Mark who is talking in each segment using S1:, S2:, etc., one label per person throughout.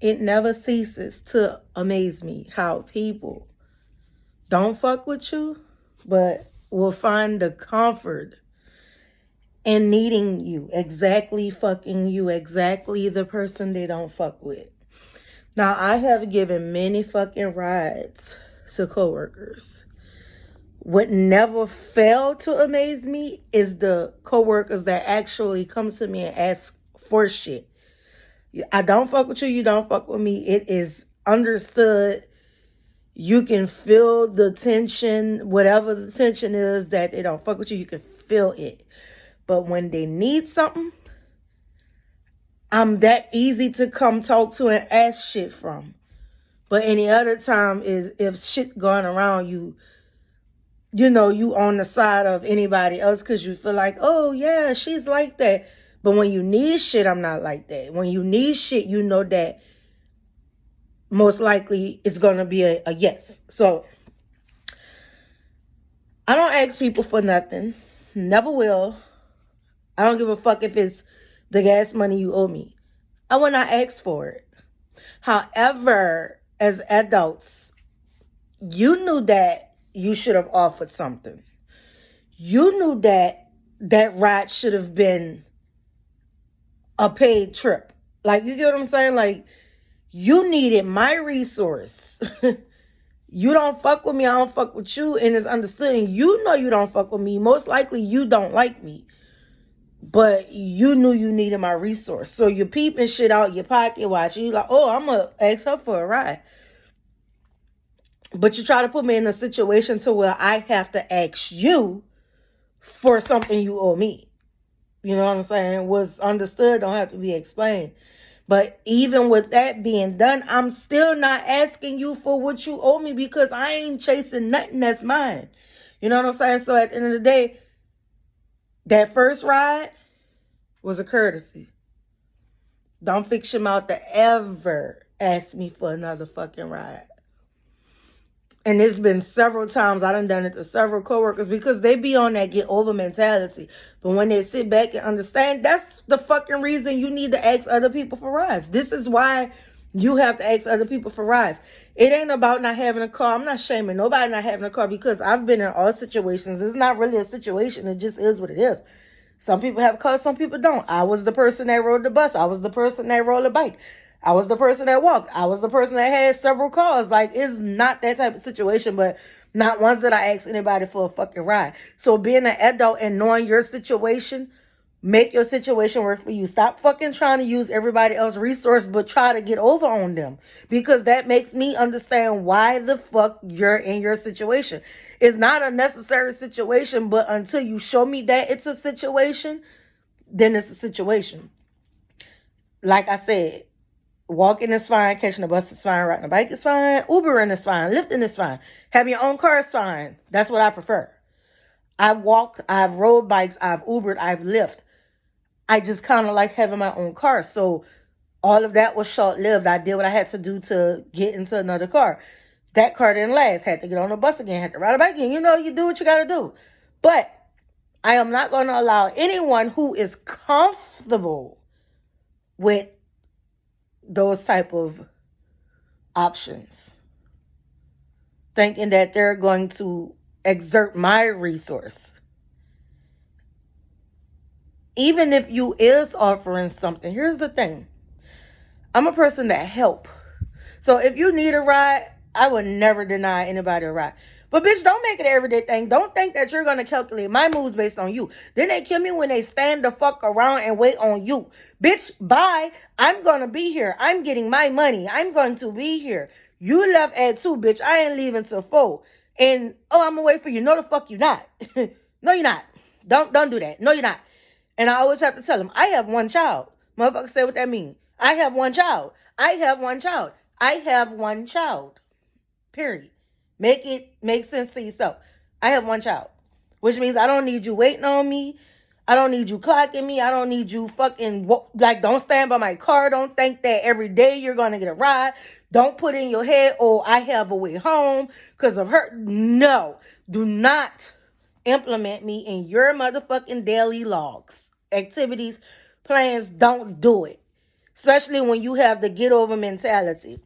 S1: It never ceases to amaze me how people don't fuck with you, but will find the comfort in needing you, exactly fucking you, exactly the person they don't fuck with. Now, I have given many fucking rides to coworkers. What never failed to amaze me is the coworkers that actually come to me and ask for shit. I don't fuck with you, you don't fuck with me. It is understood. You can feel the tension, whatever the tension is that they don't fuck with you, you can feel it. But when they need something, I'm that easy to come talk to and ask shit from. But any other time is if shit going around you, you on the side of anybody else because you feel like, oh yeah, she's like that. But when you need shit, I'm not like that. When you need shit, you know that most likely it's going to be a yes. So I don't ask people for nothing. Never will. I don't give a fuck if it's the gas money you owe me. I will not ask for it. However, as adults, you knew that you should have offered something. You knew that that ride should have been a paid trip. Like, you get what I'm saying? Like, you needed my resource. You don't fuck with me, I don't fuck with you, and it's understood. And you know you don't fuck with me. Most likely you don't like me. But you knew you needed my resource. So you're peeping shit out your pocket watch. And you're like, oh, I'm going to ask her for a ride. But you try to put me in a situation to where I have to ask you for something you owe me. You know what I'm saying? What's understood don't have to be explained. But even with that being done, I'm still not asking you for what you owe me because I ain't chasing nothing that's mine. You know what I'm saying? So at the end of the day, that first ride was a courtesy. Don't fix your mouth to ever ask me for another fucking ride. And it's been several times I done it to several coworkers because they be on that get over mentality. But when they sit back and understand, that's the fucking reason you need to ask other people for rides. This is why you have to ask other people for rides. It ain't about not having a car. I'm not shaming nobody not having a car because I've been in all situations. It's not really a situation. It just is what it is. Some people have cars, some people don't. I was the person that rode the bus. I was the person that rode the bike. I was the person that walked. I was the person that had several cars. Like, it's not that type of situation, but not once did I ask anybody for a fucking ride. So being an adult and knowing your situation, make your situation work for you. Stop fucking trying to use everybody else's resource, but try to get over on them. Because that makes me understand why the fuck you're in your situation. It's not a necessary situation, but until you show me that it's a situation, then it's a situation. Like I said, walking is fine, catching the bus is fine, riding a bike is fine, Ubering is fine, lifting is fine, having your own car is fine. That's what I prefer. I've walked, I've rode bikes, I've Ubered, I've Lyft. I just kind of like having my own car. So all of that was short-lived. I did what I had to do to get into another car. That car didn't last. Had to get on the bus again, had to ride a bike again. You know, you do what you got to do. But I am not going to allow anyone who is comfortable with those type of options, thinking that they're going to exert my resource. Even if you is offering something, here's the thing. I'm a person that help. So if you need a ride, I would never deny anybody a ride. But bitch, don't make it an everyday thing. Don't think that you're going to calculate my moves based on you. Then they kill me when they stand the fuck around and wait on you. Bitch, bye. I'm going to be here. I'm getting my money. I'm going to be here. You left at 2, bitch. I ain't leaving till 4. And, oh, I'm going to wait for you. No, the fuck you not. No, you're not. Don't do that. No, you're not. And I always have to tell them, I have one child. Motherfucker say what that mean. I have one child. I have one child. I have one child. Period. Make it make sense to yourself. I have one child. Which means I don't need you waiting on me. I don't need you clocking me. I don't need you fucking, like, don't stand by my car. Don't think that every day you're going to get a ride. Don't put in your head, oh, I have a way home because of her. No. Do not implement me in your motherfucking daily logs, activities, plans. Don't do it. Especially when you have the get over mentality.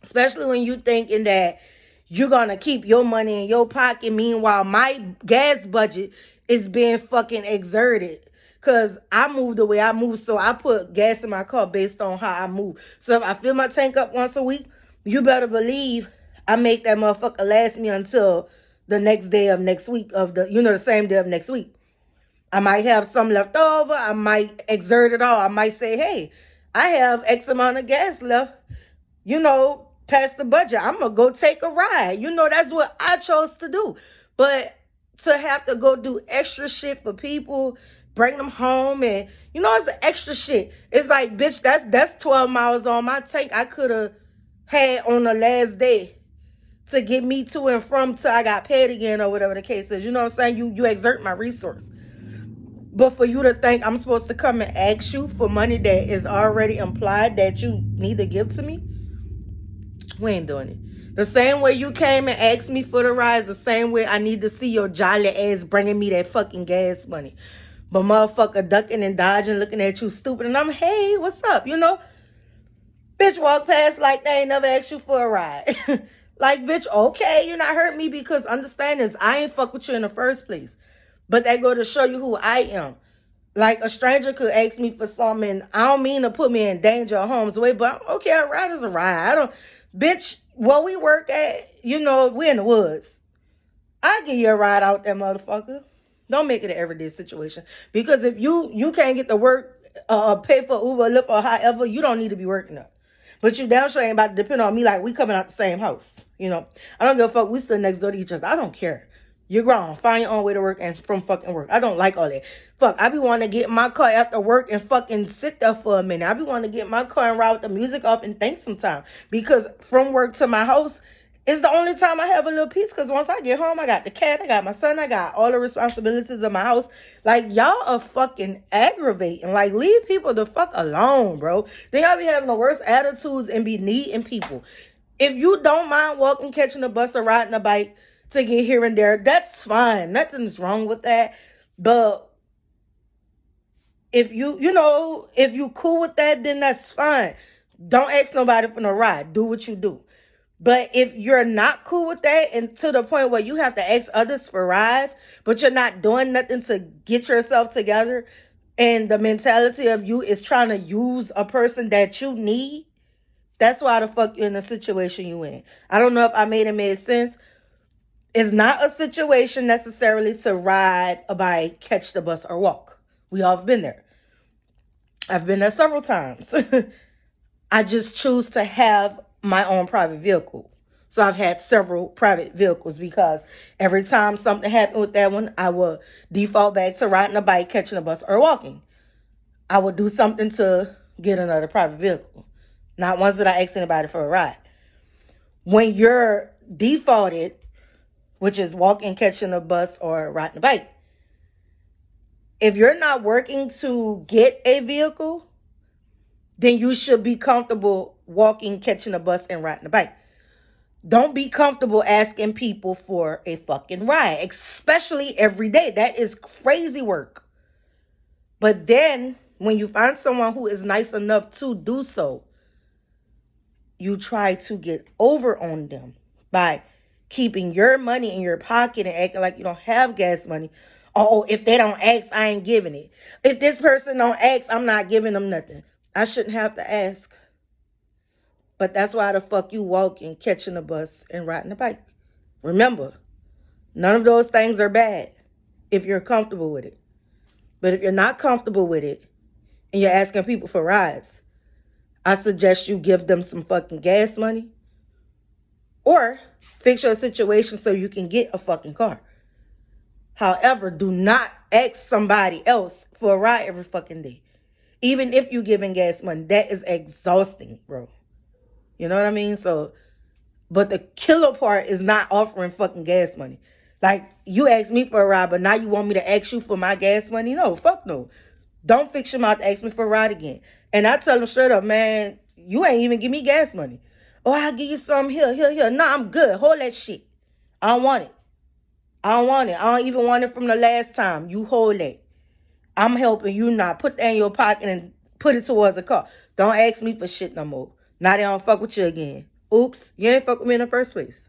S1: Especially when you thinking that you're gonna keep your money in your pocket. Meanwhile, my gas budget is being fucking exerted. Cause I moved the way I moved, so I put gas in my car based on how I move. So if I fill my tank up once a week, you better believe I make that motherfucker last me until the next day of next week of the same day of next week. I might have some left over. I might exert it all. I might say, hey, I have X amount of gas left, past the budget. I'm going to go take a ride. That's what I chose to do. But to have to go do extra shit for people, bring them home, and, it's an extra shit. It's like, bitch, that's 12 miles on my tank I could have had on the last day to get me to and from till I got paid again or whatever the case is. You know what I'm saying? You exert my resource. But for you to think I'm supposed to come and ask you for money that is already implied that you need to give to me, we ain't doing it. The same way you came and asked me for the ride is the same way I need to see your jolly ass bringing me that fucking gas money. But motherfucker ducking and dodging, looking at you stupid, and I'm, hey, what's up, Bitch walk past like they ain't never asked you for a ride. Like, bitch, okay, you not hurt me because understand this, I ain't fuck with you in the first place. But that go to show you who I am. Like, a stranger could ask me for something, and I don't mean to put me in danger or harm's way, but okay, a ride is a ride. Bitch, where we work at, we in the woods. I give you a ride out there, motherfucker. Don't make it an everyday situation. Because if you can't get to work, pay for Uber, Lyft, or however, you don't need to be working up. But you damn sure ain't about to depend on me like we coming out the same house. I don't give a fuck. We still next door to each other. I don't care. You're grown. Find your own way to work and from fucking work. I don't like all that. Fuck, I be wanting to get in my car after work and fucking sit there for a minute. I be wanting to get in my car and ride with the music off and think sometime. Because from work to my house is the only time I have a little peace. Because once I get home, I got the cat, I got my son, I got all the responsibilities of my house. Like, y'all are fucking aggravating. Like, leave people the fuck alone, bro. Then y'all be having the worst attitudes and be needing people. If you don't mind walking, catching a bus, or riding a bike to get here and there, that's fine. Nothing's wrong with that. But if if you cool with that, then that's fine. Don't ask nobody for no ride. Do what you do. But if you're not cool with that, and to the point where you have to ask others for rides, but you're not doing nothing to get yourself together, and the mentality of you is trying to use a person that you need, that's why the fuck you're in the situation you in. I don't know if I made sense. It's not a situation necessarily to ride a bike, catch the bus, or walk. We all have been there. I've been there several times. I just choose to have my own private vehicle. So I've had several private vehicles because every time something happened with that one, I would default back to riding a bike, catching a bus, or walking. I would do something to get another private vehicle. Not once did I ask anybody for a ride. When you're defaulted, which is walking, catching a bus, or riding a bike, if you're not working to get a vehicle, then you should be comfortable walking, catching a bus, and riding a bike. Don't be comfortable asking people for a fucking ride, especially every day. That is crazy work. But then when you find someone who is nice enough to do so, you try to get over on them by keeping your money in your pocket and acting like you don't have gas money. Oh, if they don't ask, I ain't giving it. If this person don't ask, I'm not giving them nothing. I shouldn't have to ask. But that's why the fuck you walking, catching a bus, and riding a bike. Remember, none of those things are bad if you're comfortable with it. But if you're not comfortable with it and you're asking people for rides, I suggest you give them some fucking gas money or fix your situation so you can get a fucking car. However, do not ask somebody else for a ride every fucking day. Even if you're giving gas money, that is exhausting, bro. You know what I mean? So, but the killer part is not offering fucking gas money. Like, you asked me for a ride, but now you want me to ask you for my gas money? No, fuck no. Don't fix your mouth to ask me for a ride again. And I tell them straight up, man, you ain't even give me gas money. Oh, I'll give you some here. No, I'm good. Hold that shit. I don't want it. I don't even want it from the last time. You hold that. I'm helping you not. Put that in your pocket and put it towards a car. Don't ask me for shit no more. Now they don't fuck with you again. Oops, you ain't fuck with me in the first place.